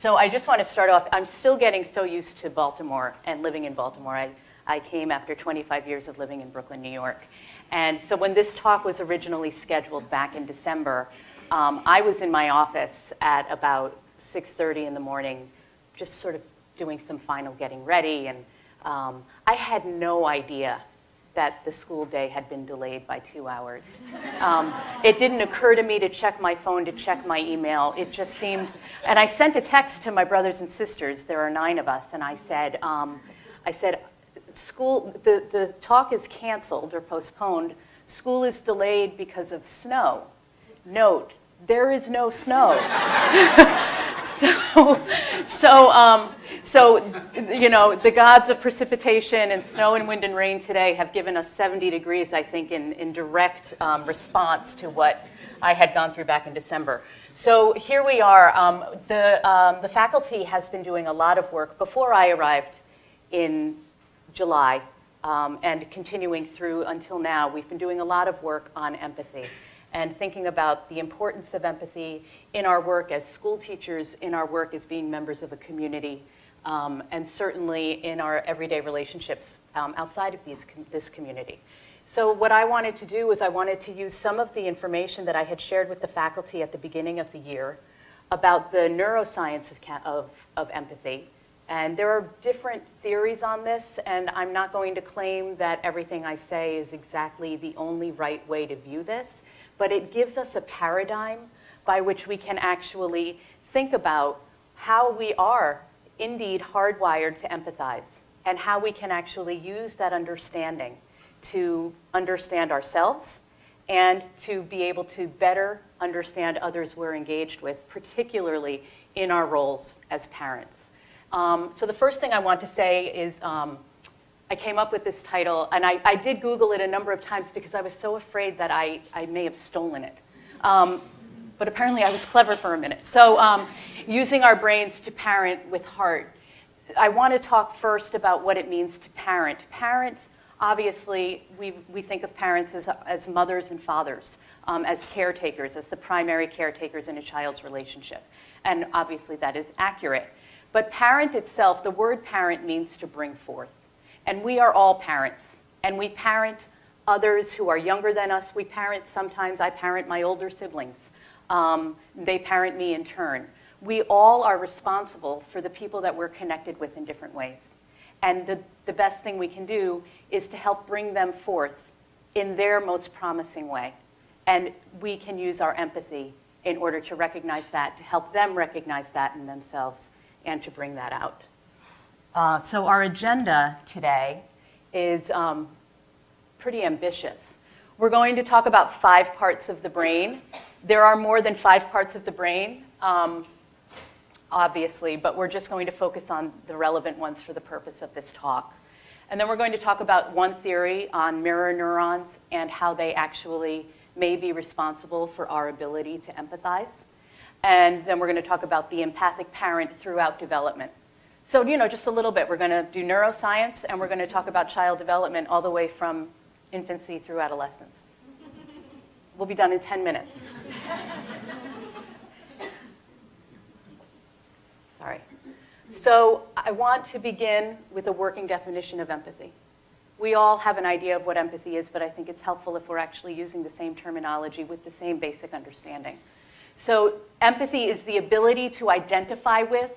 So I just want to start off, I'm still getting so used to Baltimore and living in Baltimore. I came after 25 years of living in Brooklyn, New York. And so when this talk was originally scheduled back in December, I was in my office at about 6:30 in the morning, just sort of doing some final getting ready. And I had no idea that the school day had been delayed by 2 hours. It didn't occur to me to check my phone, to check my email. It just seemed, and I sent a text to my brothers and sisters, there are 9 of us, and I said, school, the talk is canceled or postponed. School is delayed because of snow. Note, there is no snow. So, you know, the gods of precipitation and snow and wind and rain today have given us 70 degrees, I think, in direct response to what I had gone through back in December. So here we are. The faculty has been doing a lot of work before I arrived in July and continuing through until now. We've been doing a lot of work on empathy and thinking about the importance of empathy in our work as school teachers, in our work as being members of a community, and certainly in our everyday relationships outside of this community. So what I wanted to do was I wanted to use some of the information that I had shared with the faculty at the beginning of the year about the neuroscience of empathy. And there are different theories on this, and I'm not going to claim that everything I say is exactly the only right way to view this, but it gives us a paradigm by which we can actually think about how we are indeed hardwired to empathize and how we can actually use that understanding to understand ourselves and to be able to better understand others we're engaged with, particularly in our roles as parents. So the first thing I want to say is I came up with this title, and I did Google it a number of times because I was so afraid that I may have stolen it. But apparently I was clever for a minute. So using our brains to parent with heart. I want to talk first about what it means to parent. Parent, obviously, we think of parents as mothers and fathers, as caretakers, as the primary caretakers in a child's relationship. And obviously that is accurate. But parent itself, the word parent means to bring forth. And we are all parents. And we parent others who are younger than us. We parent sometimes, I parent my older siblings. They parent me in turn. We all are responsible for the people that we're connected with in different ways. And the best thing we can do is to help bring them forth in their most promising way. And we can use our empathy in order to recognize that, to help them recognize that in themselves, and to bring that out. So our agenda today is pretty ambitious. We're going to talk about 5 parts of the brain. There are more than 5 parts of the brain, obviously, but we're just going to focus on the relevant ones for the purpose of this talk. And then we're going to talk about one theory on mirror neurons and how they actually may be responsible for our ability to empathize. And then we're going to talk about the empathic parent throughout development. So, you know, just a little bit. We're going to do neuroscience, and we're going to talk about child development all the way from infancy through adolescence. We'll be done in 10 minutes. Sorry. So I want to begin with a working definition of empathy. We all have an idea of what empathy is, but I think it's helpful if we're actually using the same terminology with the same basic understanding. So empathy is the ability to identify with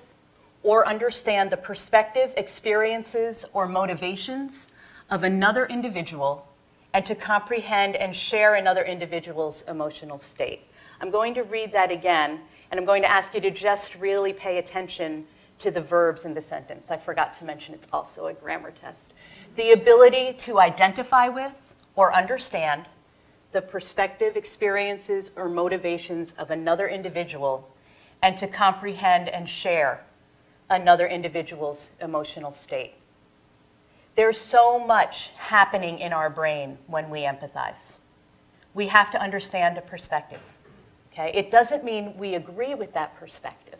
or understand the perspective, experiences, or motivations of another individual and to comprehend and share another individual's emotional state. I'm going to read that again, and I'm going to ask you to just really pay attention to the verbs in the sentence. I forgot to mention it's also a grammar test. The ability to identify with or understand the perspective, experiences, or motivations of another individual, and to comprehend and share another individual's emotional state. There's so much happening in our brain when we empathize. We have to understand a perspective. Okay? It doesn't mean we agree with that perspective.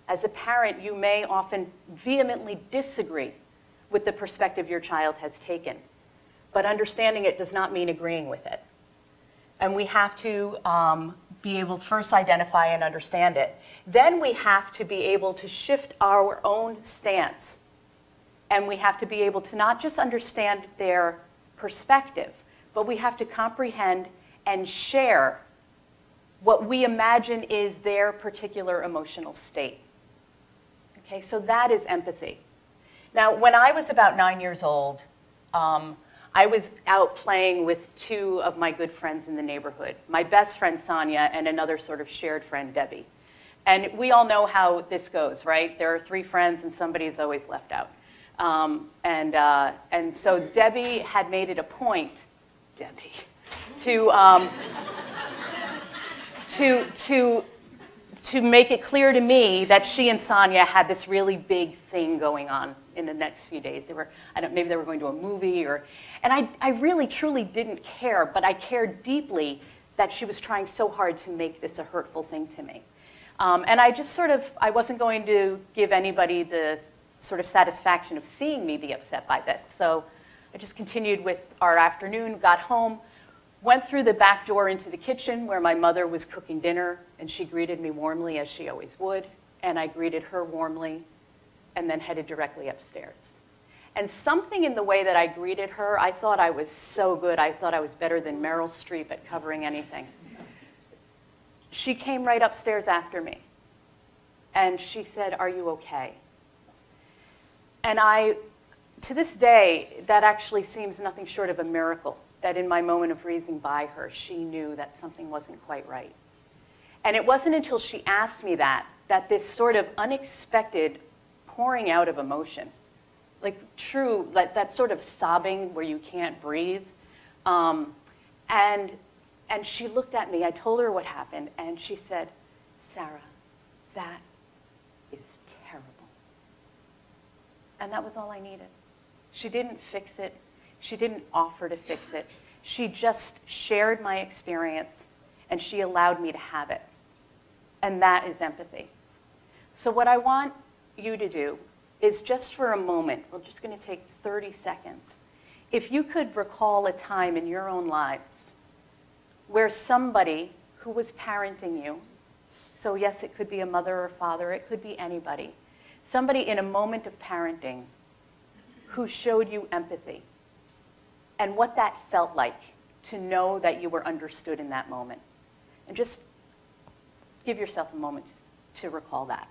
As a parent, you may often vehemently disagree with the perspective your child has taken, but understanding it does not mean agreeing with it. And we have to be able to first identify and understand it. Then we have to be able to shift our own stance. And we have to be able to not just understand their perspective, but we have to comprehend and share what we imagine is their particular emotional state. Okay, so that is empathy. Now, when I was about 9 years old, I was out playing with two of my good friends in the neighborhood, my best friend Sonia and another sort of shared friend, Debbie. And we all know how this goes, right? There are three friends and somebody is always left out. And so Debbie had made it a point, to make it clear to me that she and Sonia had this really big thing going on in the next few days. Maybe they were going to a movie, and I really truly didn't care, but I cared deeply that she was trying so hard to make this a hurtful thing to me. And I wasn't going to give anybody the sort of satisfaction of seeing me be upset by this. So I just continued with our afternoon, got home, went through the back door into the kitchen where my mother was cooking dinner, and she greeted me warmly, as she always would, and I greeted her warmly, and then headed directly upstairs. And something in the way that I greeted her, I thought I was so good. I thought I was better than Meryl Streep at covering anything. She came right upstairs after me, and she said, "Are you okay?" And to this day, that actually seems nothing short of a miracle, that in my moment of breezing by her, she knew that something wasn't quite right. And it wasn't until she asked me that this sort of unexpected pouring out of emotion, like true, like that sort of sobbing where you can't breathe. And she looked at me, I told her what happened, and she said, "Sarah, that is terrible." And that was all I needed. She didn't fix it. She didn't offer to fix it. She just shared my experience, and she allowed me to have it. And that is empathy. So what I want you to do is just for a moment, we're just going to take 30 seconds. If you could recall a time in your own lives where somebody who was parenting you, so yes, it could be a mother or father, it could be anybody, somebody in a moment of parenting who showed you empathy, and what that felt like to know that you were understood in that moment. And just give yourself a moment to recall that.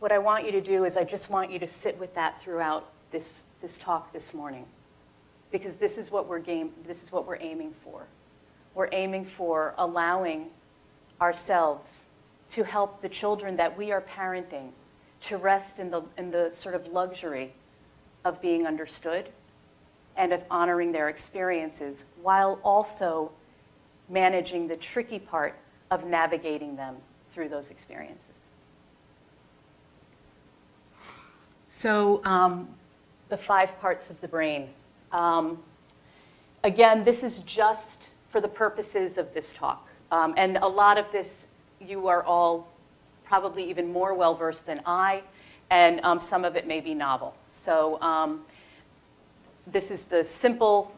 What I want you to do is I just want you to sit with that throughout this talk this morning, because this is what we're aiming for. We're aiming for allowing ourselves to help the children that we are parenting to rest in the sort of luxury of being understood and of honoring their experiences, while also managing the tricky part of navigating them through those experiences. So the 5 parts of the brain. Again, this is just for the purposes of this talk. And a lot of this, you are all probably even more well-versed than I, and some of it may be novel. So this is the simple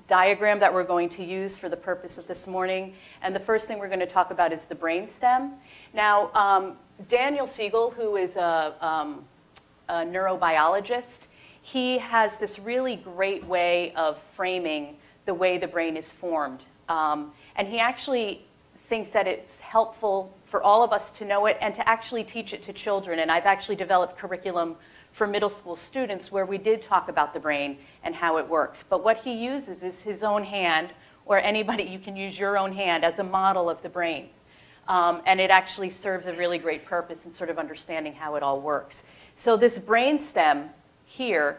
diagram that we're going to use for the purpose of this morning. And the first thing we're going to talk about is the brainstem. Now, Daniel Siegel, who is a neurobiologist, he has this really great way of framing the way the brain is formed. And he actually thinks that it's helpful for all of us to know it and to actually teach it to children. And I've actually developed curriculum for middle school students where we did talk about the brain and how it works. But what he uses is his own hand, or anybody, you can use your own hand as a model of the brain. And it actually serves a really great purpose in sort of understanding how it all works. So this brainstem here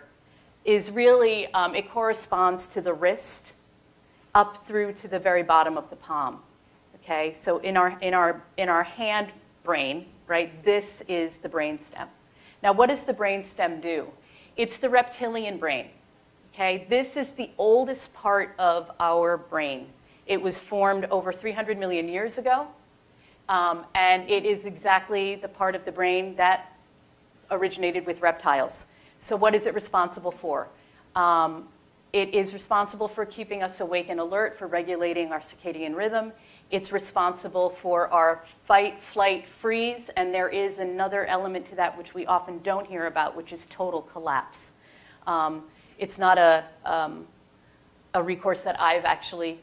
is really, it corresponds to the wrist up through to the very bottom of the palm. Okay, so in our hand brain, right, this is the brainstem. Now, what does the brainstem do? It's the reptilian brain. Okay, this is the oldest part of our brain. It was formed over 300 million years ago, and it is exactly the part of the brain that originated with reptiles. So what is it responsible for? It is responsible for keeping us awake and alert, for regulating our circadian rhythm. It's responsible for our fight, flight, freeze, and there is another element to that which we often don't hear about, which is total collapse. It's not a recourse that I've actually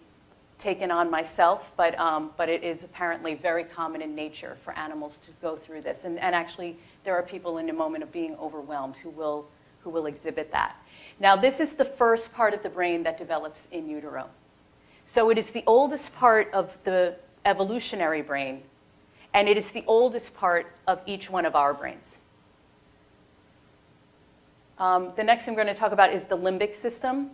taken on myself, but it is apparently very common in nature for animals to go through this. And actually, there are people in a moment of being overwhelmed who will exhibit that. Now, this is the first part of the brain that develops in utero. So it is the oldest part of the evolutionary brain, and it is the oldest part of each one of our brains. The next thing I'm going to talk about is the limbic system,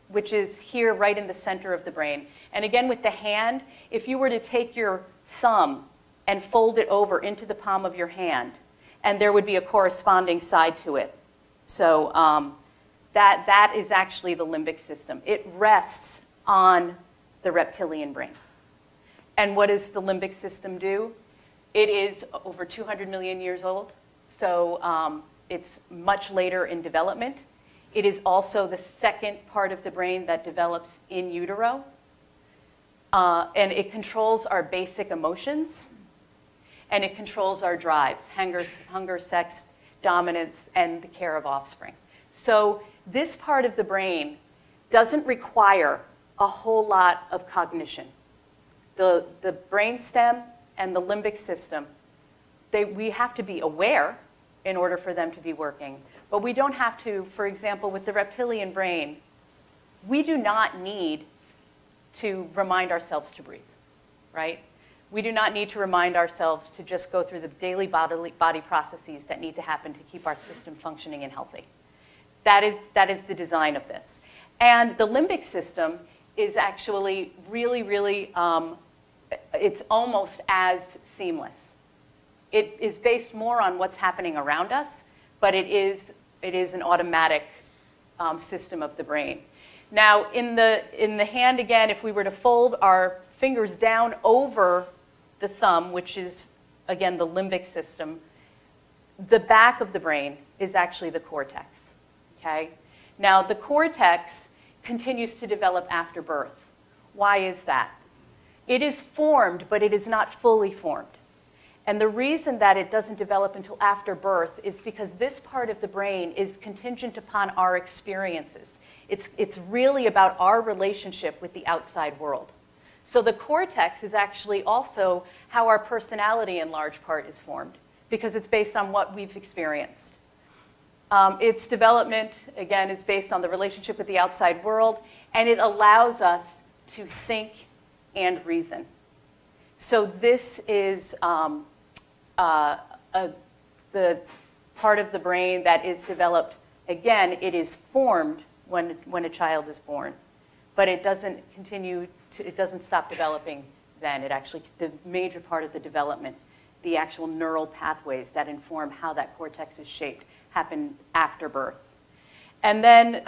which is here right in the center of the brain. And again, with the hand, if you were to take your thumb and fold it over into the palm of your hand, and there would be a corresponding side to it. So that is actually the limbic system. It rests on the reptilian brain. And what does the limbic system do? It is over 200 million years old, so it's much later in development. It is also the second part of the brain that develops in utero. And it controls our basic emotions, and it controls our drives, hunger, sex, dominance, and the care of offspring. So this part of the brain doesn't require a whole lot of cognition. The brainstem and the limbic system, we have to be aware in order for them to be working. But we don't have to, for example, with the reptilian brain, we do not need to remind ourselves to breathe, right? We do not need to remind ourselves to just go through the daily body processes that need to happen to keep our system functioning and healthy. That is the design of this. And the limbic system is actually really, really, it's almost as seamless. It is based more on what's happening around us, but it is an automatic system of the brain. Now, in the hand, again, if we were to fold our fingers down over the thumb, which is, again, the limbic system, the back of the brain is actually the cortex, okay? Now, the cortex continues to develop after birth. Why is that? It is formed, but it is not fully formed. And the reason that it doesn't develop until after birth is because this part of the brain is contingent upon our experiences. It's really about our relationship with the outside world. So the cortex is actually also how our personality in large part is formed, because it's based on what we've experienced. Its development, again, is based on the relationship with the outside world, and it allows us to think and reason. So this is the part of the brain that is developed. Again, it is formed when a child is born, but it doesn't it doesn't stop developing then. It actually, the major part of the development, the actual neural pathways that inform how that cortex is shaped, happen after birth. And then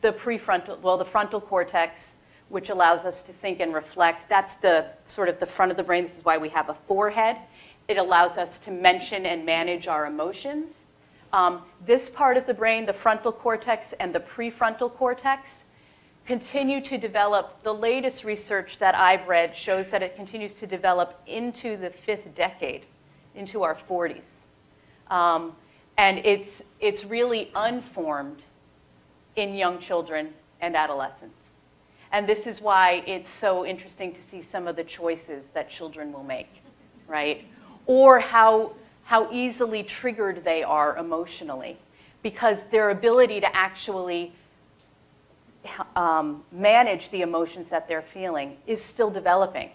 the frontal cortex, which allows us to think and reflect, that's the sort of the front of the brain. This is why we have a forehead. It allows us to mention and manage our emotions. This part of the brain, the frontal cortex and the prefrontal cortex, continue to develop. The latest research that I've read shows that it continues to develop into the 5th decade, into our 40s. And it's really unformed in young children and adolescents. And this is why it's so interesting to see some of the choices that children will make, right? Or how easily triggered they are emotionally, because their ability to actually manage the emotions that they're feeling is still developing.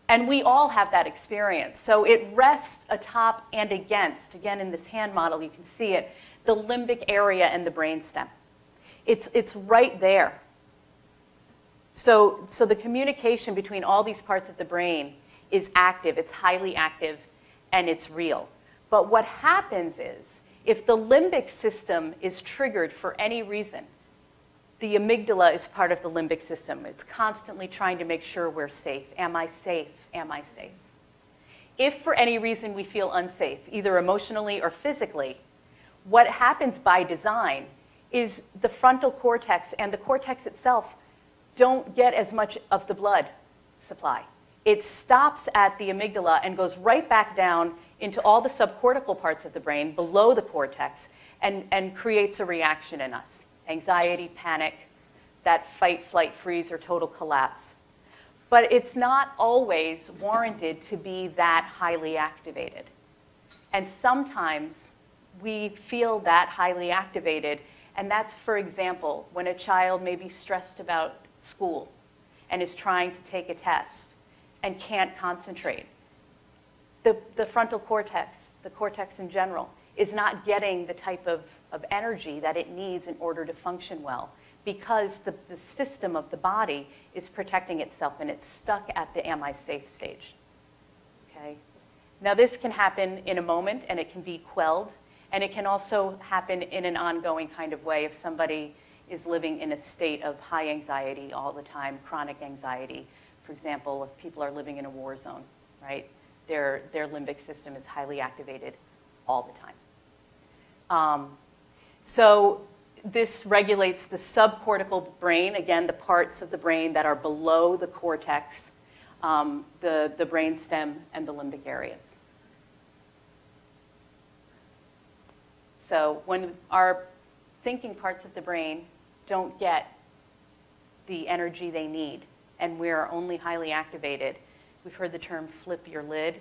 And we all have that experience. So it rests atop and against, again in this hand model you can see it, the limbic area and the brainstem. It's right there. So the communication between all these parts of the brain is active, it's highly active, and it's real. But what happens is, if the limbic system is triggered for any reason, the amygdala is part of the limbic system. It's constantly trying to make sure we're safe. Am I safe? Am I safe? If for any reason we feel unsafe, either emotionally or physically, what happens by design is the frontal cortex and the cortex itself don't get as much of the blood supply. It stops at the amygdala and goes right back down into all the subcortical parts of the brain below the cortex and creates a reaction in us. Anxiety, panic, that fight, flight, freeze, or total collapse. But it's not always warranted to be that highly activated. And sometimes we feel that highly activated, and that's, for example, when a child may be stressed about school and is trying to take a test and can't concentrate. The frontal cortex, the cortex in general, is not getting the type of energy that it needs in order to function well, because the system of the body is protecting itself and it's stuck at the am I safe stage. Okay? Now this can happen in a moment and it can be quelled, and it can also happen in an ongoing kind of way if somebody is living in a state of high anxiety all the time, chronic anxiety. For example, if people are living in a war zone, right? Their limbic system is highly activated all the time. So this regulates the subcortical brain, again, the parts of the brain that are below the cortex, the brain stem, and the limbic areas. So when our thinking parts of the brain don't get the energy they need, and we're only highly activated, we've heard the term flip your lid.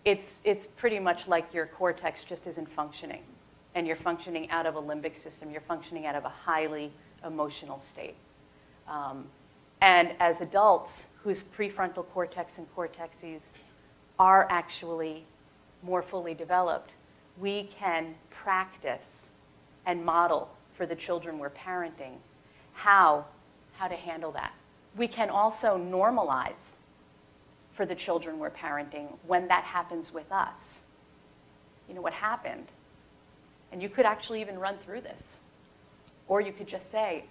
It's pretty much like your cortex just isn't functioning, and you're functioning out of a limbic system. You're functioning out of a highly emotional state. And as adults whose prefrontal cortex and cortexes are actually more fully developed, we can practice and model for the children we're parenting how to handle that. We can also normalize for the children we're parenting when that happens with us. You know, what happened? And you could actually even run through this. Or you could just say,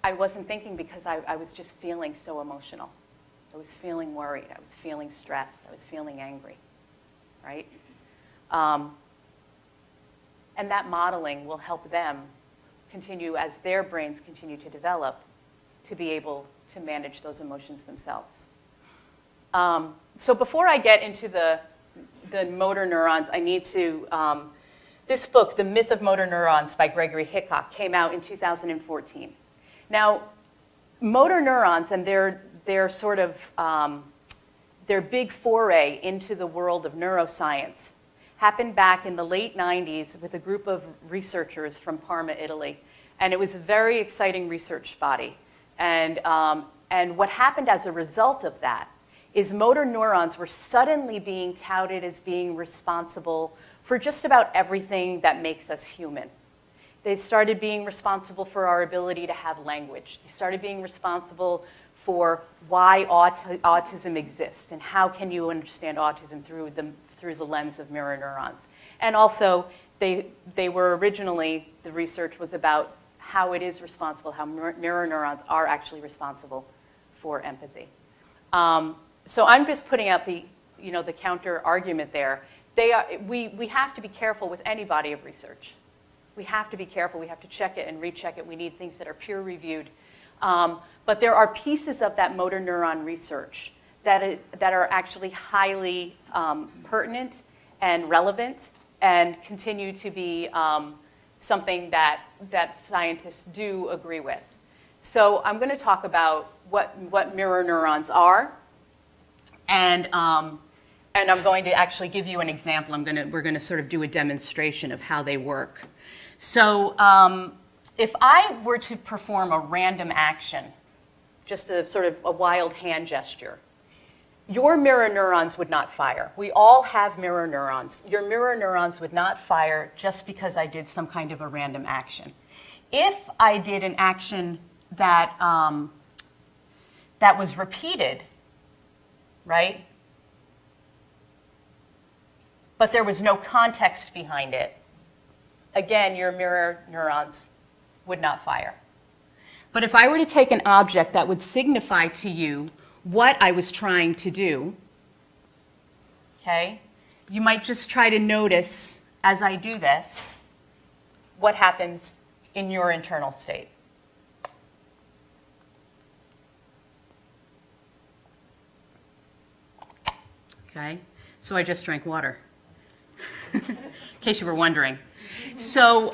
I wasn't thinking because I was just feeling so emotional. I was feeling worried. I was feeling stressed. I was feeling angry, right? And that modeling will help them continue, as their brains continue to develop, to be able to manage those emotions themselves. So before I get into the motor neurons, I need to, this book, The Myth of Motor Neurons by Gregory Hickok, came out in 2014. Now, motor neurons and their sort of, their big foray into the world of neuroscience happened back in the late 90s with a group of researchers from Parma, Italy. And it was a very exciting research body. And what happened as a result of that is motor neurons were suddenly being touted as being responsible for just about everything that makes us human. They started being responsible for our ability to have language. They started being responsible for why autism exists and how can you understand autism through the lens of mirror neurons. And also, they were originally, the research was about how it is responsible, how mirror neurons are actually responsible for empathy. So I'm just putting out the counter argument there. We have to be careful with any body of research. We have to be careful. We have to check it and recheck it. We need things that are peer reviewed. But there are pieces of that motor neuron research that are actually highly pertinent and relevant and continue to be something that scientists do agree with. So I'm going to talk about what mirror neurons are, and I'm going to actually give you an example. We're going to sort of do a demonstration of how they work. So if I were to perform a random action, just a sort of a wild hand gesture, your mirror neurons would not fire. We all have mirror neurons. Your mirror neurons would not fire just because I did some kind of a random action. If I did an action that was repeated, right, but there was no context behind it, again, your mirror neurons would not fire. But if I were to take an object that would signify to you what I was trying to do, okay, you might just try to notice as I do this, what happens in your internal state. Okay, so I just drank water, in case you were wondering. So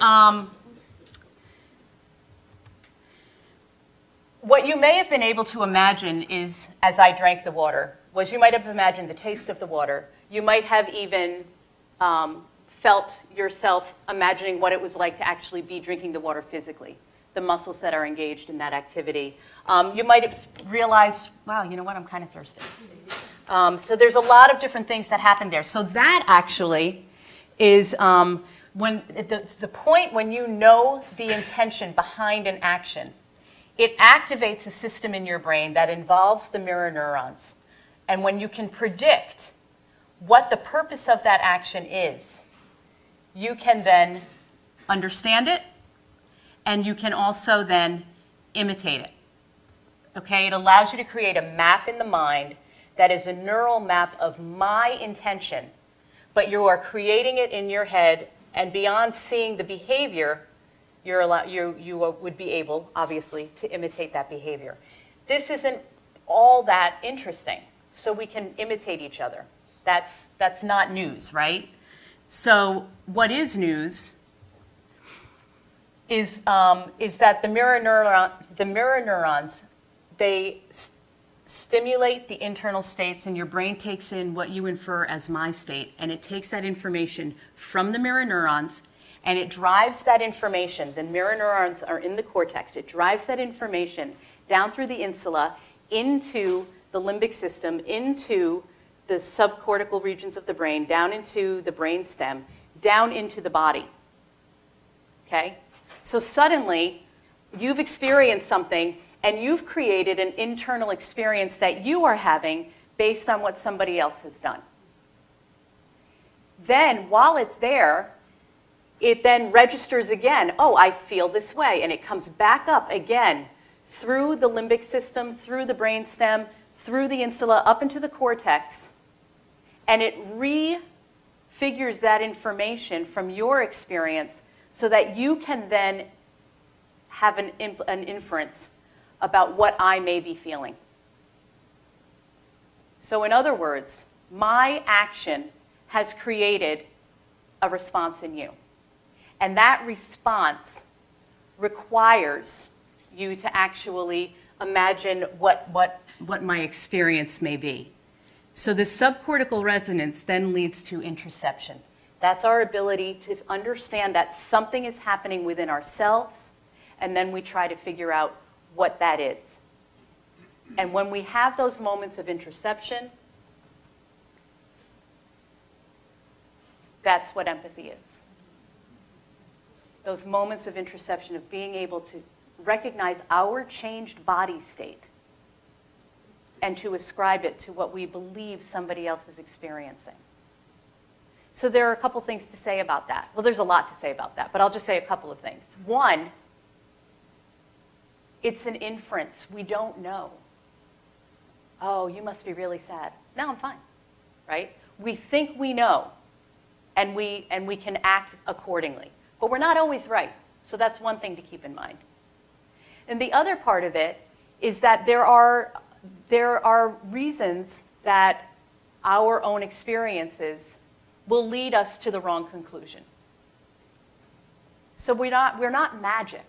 what you may have been able to imagine is, as I drank the water, was you might have imagined the taste of the water. You might have even felt yourself imagining what it was like to actually be drinking the water physically, the muscles that are engaged in that activity. You might have realized, wow, you know what, I'm kind of thirsty. So there's a lot of different things that happen there. So that actually is when the point when you know the intention behind an action. It activates a system in your brain that involves the mirror neurons. And when you can predict what the purpose of that action is, you can then understand it, and you can also then imitate it. Okay? It allows you to create a map in the mind that is a neural map of my intention, but you are creating it in your head, and beyond seeing the behavior, you would be able, obviously, to imitate that behavior. This isn't all that interesting, so we can imitate each other. That's not news, right? So what is news is that the mirror neurons, they stimulate the internal states, and your brain takes in what you infer as my state, and it takes that information from the mirror neurons, and it drives that information. The mirror neurons are in the cortex. It drives that information down through the insula into the limbic system, into the subcortical regions of the brain, down into the brain stem, down into the body. Okay? So suddenly, you've experienced something, and you've created an internal experience that you are having based on what somebody else has done. Then, while it's there, it then registers again. Oh, I feel this way. And it comes back up again through the limbic system, through the brainstem, through the insula, up into the cortex. And it refigures that information from your experience so that you can then have an inference about what I may be feeling. So in other words, my action has created a response in you. And that response requires you to actually imagine what my experience may be. So the subcortical resonance then leads to introspection. That's our ability to understand that something is happening within ourselves, and then we try to figure out what that is. And when we have those moments of introspection, that's what empathy is. Those moments of introspection, of being able to recognize our changed body state and to ascribe it to what we believe somebody else is experiencing. So there are a couple things to say about that. Well, there's a lot to say about that, but I'll just say a couple of things. One, it's an inference. We don't know. Oh, you must be really sad. No, I'm fine, right? We think we know, and we can act accordingly. But we're not always right. So that's one thing to keep in mind. And the other part of it is that there are reasons that our own experiences will lead us to the wrong conclusion. So we're not magic.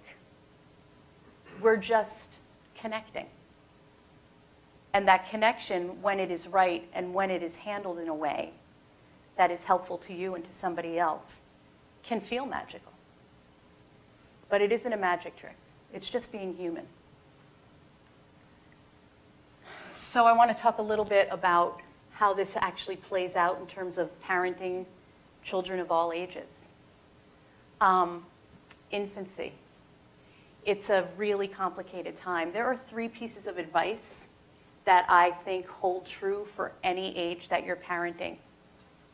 We're just connecting. And that connection, when it is right and when it is handled in a way that is helpful to you and to somebody else, can feel magical. But it isn't a magic trick. It's just being human. So I want to talk a little bit about how this actually plays out in terms of parenting children of all ages. Infancy. It's a really complicated time. There are 3 pieces of advice that I think hold true for any age that you're parenting,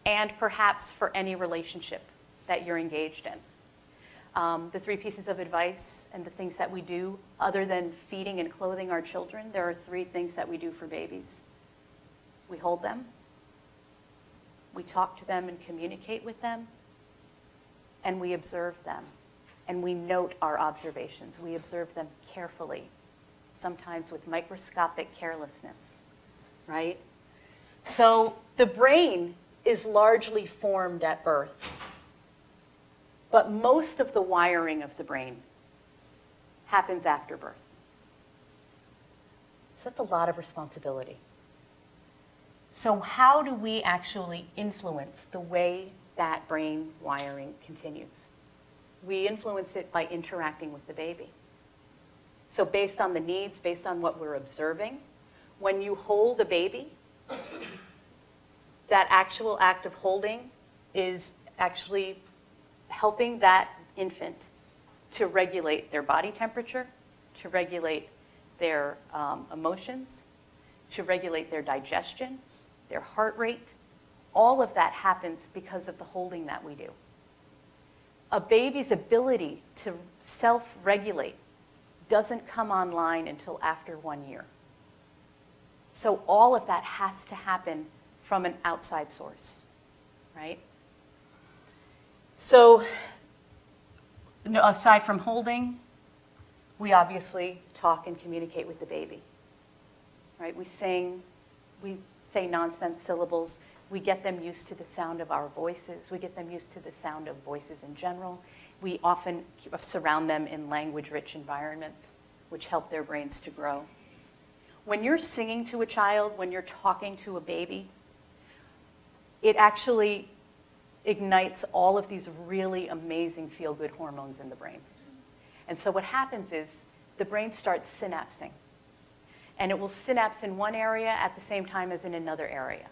and perhaps for any relationship that you're engaged in. The 3 pieces of advice and the things that we do, other than feeding and clothing our children, there are 3 things that we do for babies. We hold them, we talk to them and communicate with them, and we observe them. and we note our observations. We observe them carefully, sometimes with microscopic carelessness, right? So the brain is largely formed at birth, but most of the wiring of the brain happens after birth. So that's a lot of responsibility. So how do we actually influence the way that brain wiring continues? We influence it by interacting with the baby. So based on the needs, based on what we're observing, when you hold a baby, that actual act of holding is actually helping that infant to regulate their body temperature, to regulate their emotions, to regulate their digestion, their heart rate. All of that happens because of the holding that we do. A baby's ability to self-regulate doesn't come online until after 1 year. So all of that has to happen from an outside source, right? So aside from holding, we obviously talk and communicate with the baby, right? We sing, we say nonsense syllables. We get them used to the sound of our voices. We get them used to the sound of voices in general. We often surround them in language-rich environments, which help their brains to grow. When you're singing to a child, when you're talking to a baby, it actually ignites all of these really amazing feel-good hormones in the brain. And so what happens is the brain starts synapsing. And it will synapse in one area at the same time as in another area.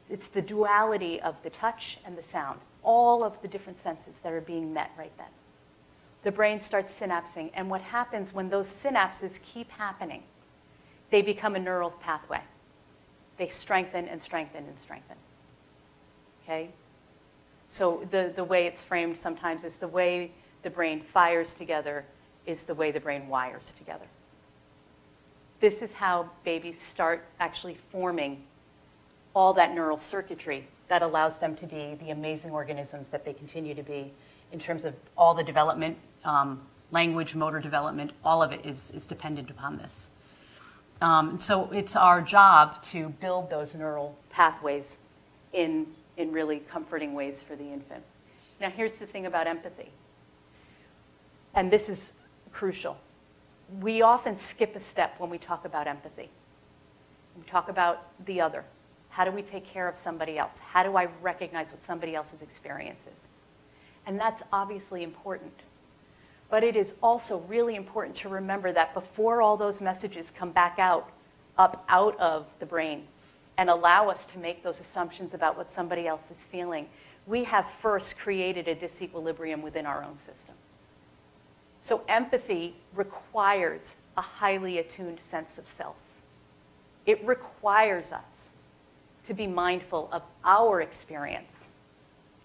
It's the duality of the touch and the sound, all of the different senses that are being met right then. The brain starts synapsing, and what happens when those synapses keep happening, they become a neural pathway. They strengthen and strengthen and strengthen. Okay? So the way it's framed sometimes is the way the brain fires together is the way the brain wires together. This is how babies start actually forming all that neural circuitry that allows them to be the amazing organisms that they continue to be in terms of all the development, language, motor development, all of it is dependent upon this. So it's our job to build those neural pathways in really comforting ways for the infant. Now here's the thing about empathy, and this is crucial. We often skip a step when we talk about empathy. We talk about the other. How do we take care of somebody else? How do I recognize what somebody else's experience is? And that's obviously important. But it is also really important to remember that before all those messages come back up out of the brain and allow us to make those assumptions about what somebody else is feeling, we have first created a disequilibrium within our own system. So empathy requires a highly attuned sense of self. It requires us to be mindful of our experience.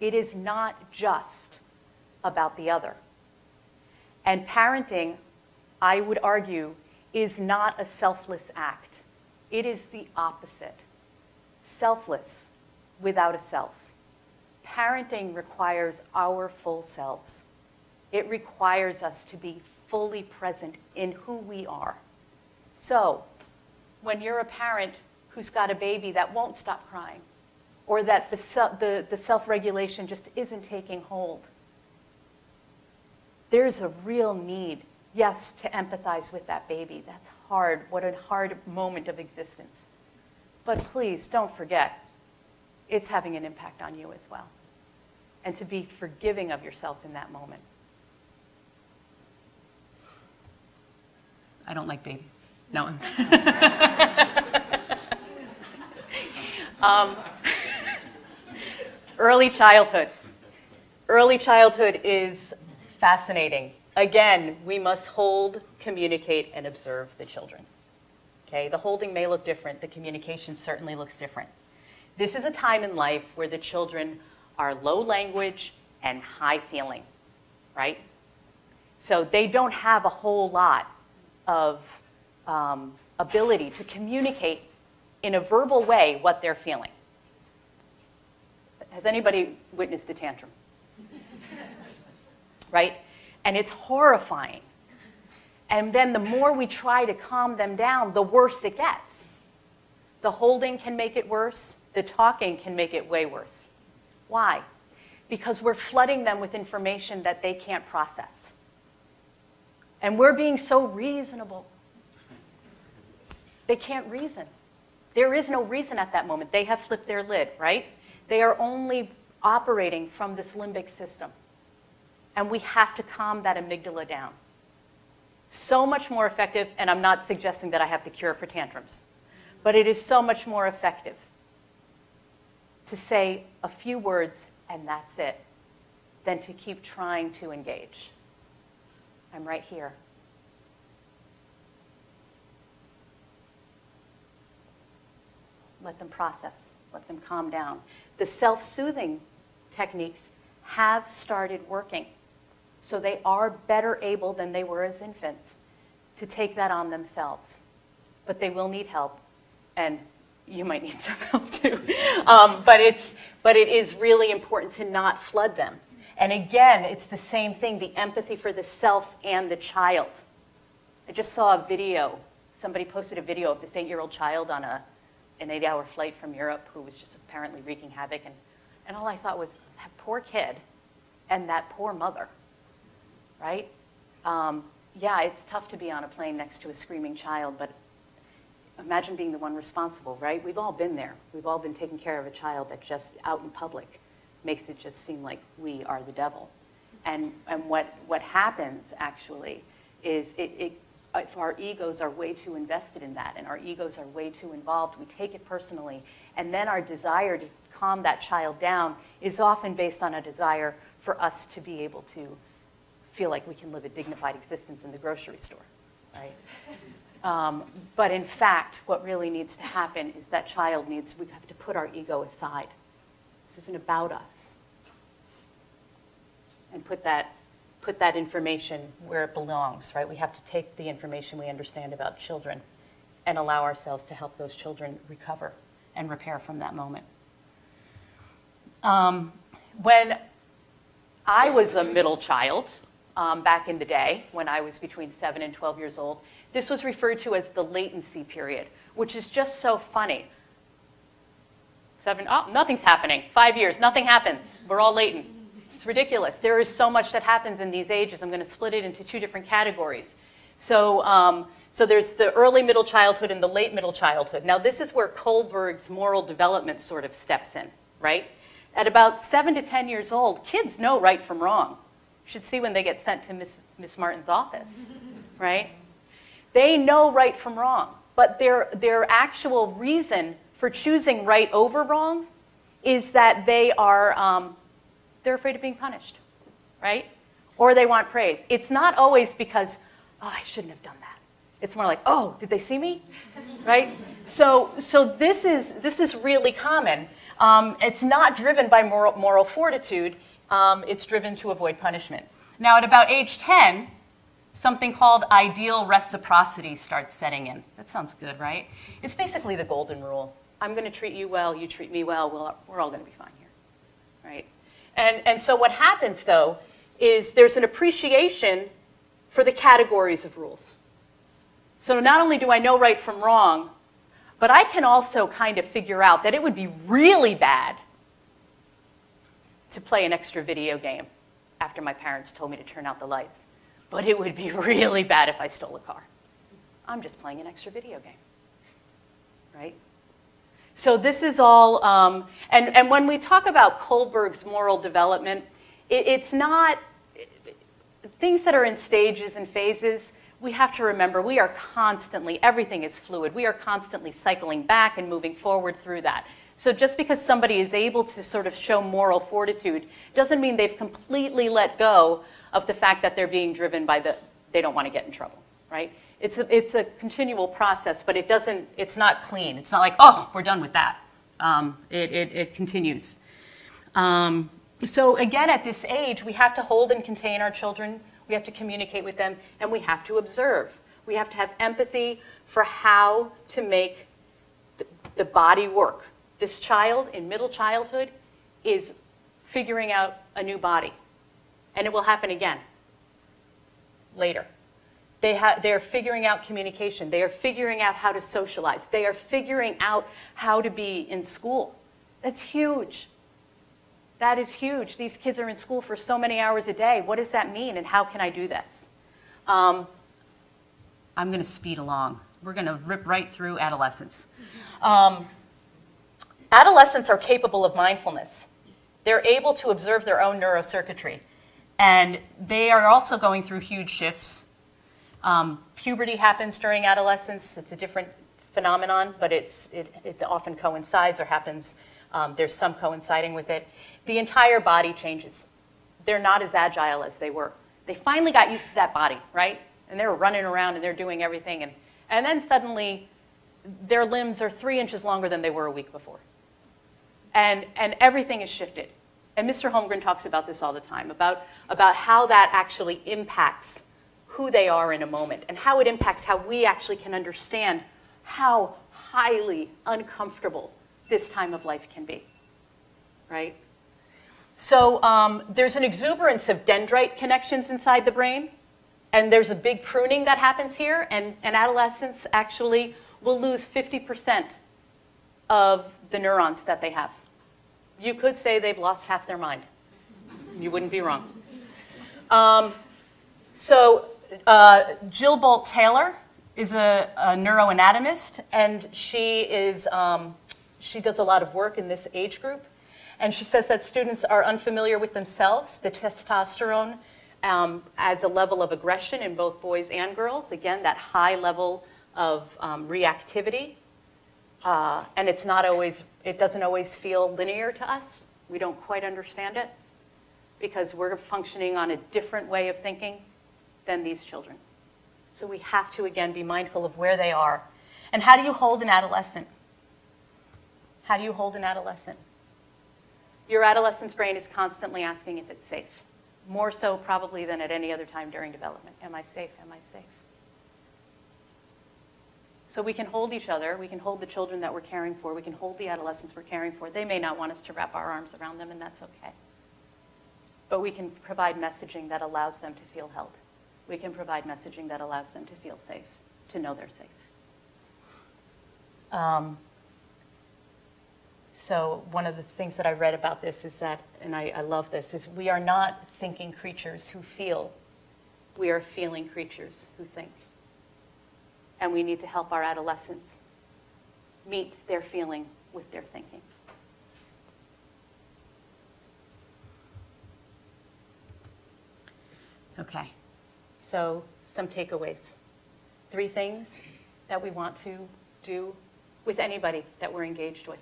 It is not just about the other. And parenting, I would argue, is not a selfless act. It is the opposite. Selfless without a self. Parenting requires our full selves. It requires us to be fully present in who we are. So, when you're a parent who's got a baby that won't stop crying, or that the self-regulation just isn't taking hold, there's a real need, yes, to empathize with that baby. That's hard. What a hard moment of existence. But please don't forget, it's having an impact on you as well. And to be forgiving of yourself in that moment. I don't like babies. No. Early childhood. Early childhood is fascinating. Again, we must hold, communicate, and observe the children. Okay? The holding may look different. The communication certainly looks different. This is a time in life where the children are low language and high feeling, right? So they don't have a whole lot of ability to communicate in a verbal way what they're feeling. Has anybody witnessed a tantrum? Right? And it's horrifying. And then the more we try to calm them down, the worse it gets. The holding can make it worse. The talking can make it way worse. Why? Because we're flooding them with information that they can't process. And we're being so reasonable. They can't reason. There is no reason at that moment. They have flipped their lid, right? They are only operating from this limbic system. And we have to calm that amygdala down. So much more effective, and I'm not suggesting that I have the cure for tantrums, but it is so much more effective to say a few words and that's it, than to keep trying to engage. I'm right here. Let them process. Let them calm down. The self-soothing techniques have started working. So they are better able than they were as infants to take that on themselves. But they will need help. And you might need some help too. But it is really important to not flood them. And again, it's the same thing, the empathy for the self and the child. I just saw a video. Somebody posted a video of this 8-year-old child on an 8-hour flight from Europe who was just apparently wreaking havoc. And all I thought was, that poor kid and that poor mother, right? Yeah, it's tough to be on a plane next to a screaming child, but imagine being the one responsible, right? We've all been there. We've all been taking care of a child that just out in public makes it just seem like we are the devil. And what happens actually is if our egos are way too invested in that and our egos are way too involved, we take it personally, and then our desire to calm that child down is often based on a desire for us to be able to feel like we can live a dignified existence in the grocery store, right? But in fact, what really needs to happen is that we have to put our ego aside. This isn't about us. And put that information where it belongs, right? We have to take the information we understand about children and allow ourselves to help those children recover and repair from that moment. When I was a middle child, back in the day, when I was between 7 and 12 years old, this was referred to as the latency period, which is just so funny. 7, nothing's happening. 5 years, nothing happens. We're all latent. It's ridiculous. There is so much that happens in these ages. I'm going to split it into 2 different categories. So there's the early middle childhood and the late middle childhood. Now, this is where Kohlberg's moral development sort of steps in, right? At about 7 to 10 years old, kids know right from wrong. You should see when they get sent to Miss Martin's office, right? They know right from wrong, but their actual reason for choosing right over wrong is that they're afraid of being punished, right? Or they want praise. It's not always because, I shouldn't have done that. It's more like, did they see me, right? So this is really common. It's not driven by moral fortitude. It's driven to avoid punishment. Now, at about age 10, something called ideal reciprocity starts setting in. That sounds good, right? It's basically the golden rule. I'm going to treat you well, you treat me well, we're all going to be fine here, right? And so what happens, though, is there's an appreciation for the categories of rules. So not only do I know right from wrong, but I can also kind of figure out that it would be really bad to play an extra video game after my parents told me to turn out the lights. But it would be really bad if I stole a car. I'm just playing an extra video game, right? So this is all, and when we talk about Kohlberg's moral development, it's not, things that are in stages and phases, we have to remember we are constantly, everything is fluid. We are constantly cycling back and moving forward through that. So just because somebody is able to sort of show moral fortitude doesn't mean they've completely let go of the fact that they're being driven by they don't want to get in trouble, right? It's a continual process, but it's not clean. It's not like, we're done with that. It continues. So again, at this age, we have to hold and contain our children. We have to communicate with them, and we have to observe. We have to have empathy for how to make the body work. This child in middle childhood is figuring out a new body, and it will happen again. later. They're figuring out communication. They are figuring out how to socialize. They are figuring out how to be in school. That's huge. That is huge. These kids are in school for so many hours a day. What does that mean, and how can I do this? I'm going to speed along. We're going to rip right through adolescence. Adolescents are capable of mindfulness. They're able to observe their own neurocircuitry. And they are also going through huge shifts. Puberty happens during adolescence. It's a different phenomenon, but it often coincides or happens. There's some coinciding with it. The entire body changes. They're not as agile as they were. They finally got used to that body, right? And they're running around and they're doing everything. And then suddenly, their limbs are 3 inches longer than they were a week before. And everything has shifted. And Mr. Holmgren talks about this all the time, about how that actually impacts who they are in a moment, and how it impacts how we actually can understand how highly uncomfortable this time of life can be, right? So there's an exuberance of dendrite connections inside the brain, and there's a big pruning that happens here, and adolescents actually will lose 50% of the neurons that they have. You could say they've lost half their mind. You wouldn't be wrong. Jill Bolt Taylor is a neuroanatomist, and she does a lot of work in this age group. And she says that students are unfamiliar with themselves. The testosterone adds a level of aggression in both boys and girls. Again, that high level of reactivity. And it doesn't always feel linear to us. We don't quite understand it because we're functioning on a different way of thinking than these children. So we have to, again, be mindful of where they are. And how do you hold an adolescent? How do you hold an adolescent? Your adolescent's brain is constantly asking if it's safe. More so probably than at any other time during development. Am I safe? Am I safe? So we can hold each other. We can hold the children that we're caring for. We can hold the adolescents we're caring for. They may not want us to wrap our arms around them, and that's okay. But we can provide messaging that allows them to feel held. We can provide messaging that allows them to feel safe, to know they're safe. So one of the things that I read about this is that, and I love this, is we are not thinking creatures who feel. We are feeling creatures who think. And we need to help our adolescents meet their feeling with their thinking. Okay, so some takeaways. 3 things that we want to do with anybody that we're engaged with.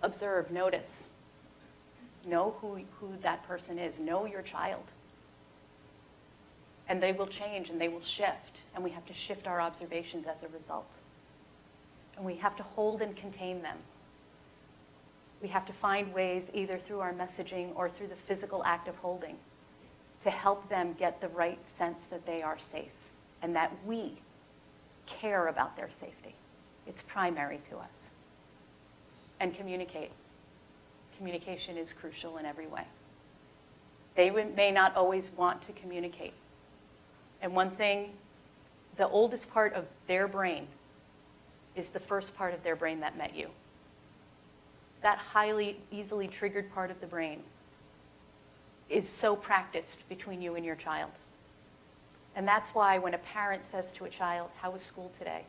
Observe, notice. Know who that person is. Know your child. And they will change and they will shift. And we have to shift our observations as a result. And we have to hold and contain them. We have to find ways, either through our messaging or through the physical act of holding, to help them get the right sense that they are safe and that we care about their safety. It's primary to us. And communicate. Communication is crucial in every way. They may not always want to communicate. And one thing, the oldest part of their brain is the first part of their brain that met you. That highly, easily triggered part of the brain is so practiced between you and your child. And that's why when a parent says to a child, "How was school today?"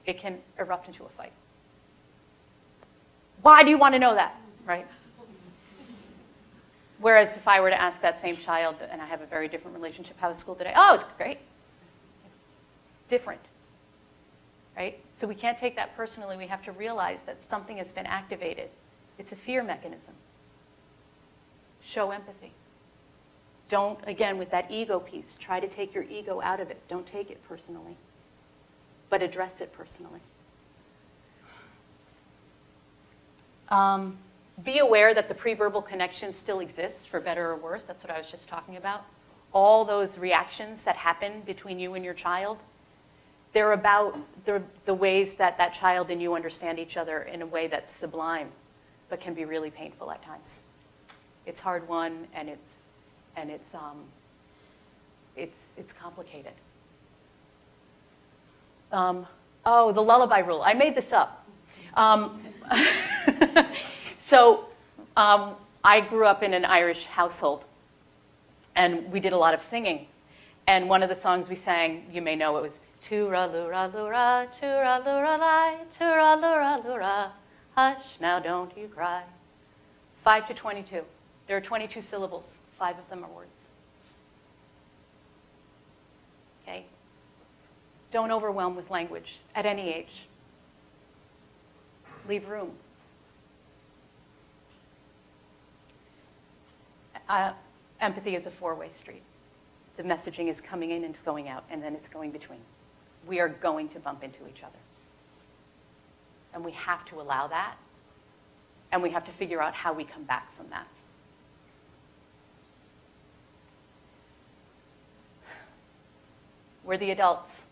it can erupt into a fight. Why do you want to know that, right? Whereas if I were to ask that same child, and I have a very different relationship, "How was school today?" "Oh, it was great." Different, right? So we can't take that personally. We have to realize that something has been activated. It's a fear mechanism. Show empathy. Don't, again, with that ego piece, try to take your ego out of it. Don't take it personally, but address it personally. Be aware that the pre-verbal connection still exists, for better or worse. That's what I was just talking about. All those reactions that happen between you and your child, they're about the ways that that child and you understand each other in a way that's sublime, but can be really painful at times. It's hard won, and it's complicated. Oh, the lullaby rule. I made this up. I grew up in an Irish household, and we did a lot of singing. And one of the songs we sang, you may know it was "Toora-lura-lura, toora-lura-li, toora-lura-lura, hush, now don't you cry." 5 to 22. There are 22 syllables. 5 of them are words. Okay? Don't overwhelm with language at any age. Leave room. Empathy is a four-way street. The messaging is coming in and it's going out, and then it's going between. We are going to bump into each other. And we have to allow that, and we have to figure out how we come back from that. We're the adults.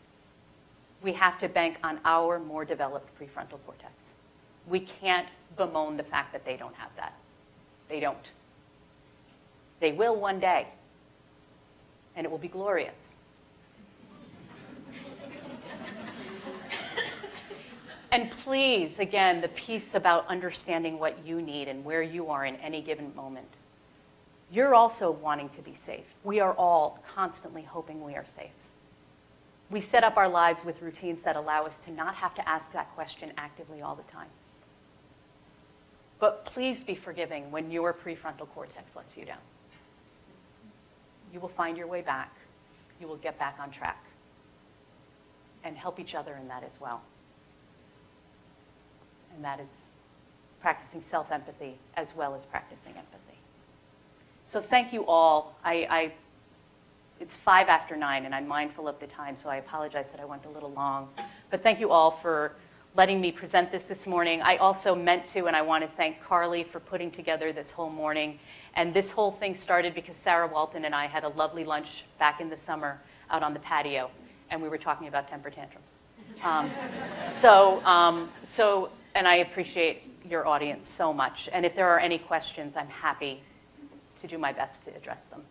We have to bank on our more developed prefrontal cortex. We can't bemoan the fact that they don't have that. They don't. They will one day, and it will be glorious. And please, again, the piece about understanding what you need and where you are in any given moment. You're also wanting to be safe. We are all constantly hoping we are safe. We set up our lives with routines that allow us to not have to ask that question actively all the time. But please be forgiving when your prefrontal cortex lets you down. You will find your way back. You will get back on track. And help each other in that as well. And that is practicing self-empathy as well as practicing empathy. So thank you all. It's 5 after 9, and I'm mindful of the time, so I apologize that I went a little long. But thank you all for letting me present this morning. I also meant to, and I want to thank Carly for putting together this whole morning. And this whole thing started because Sarah Walton and I had a lovely lunch back in the summer out on the patio, and we were talking about temper tantrums. And I appreciate your audience so much. And if there are any questions, I'm happy to do my best to address them.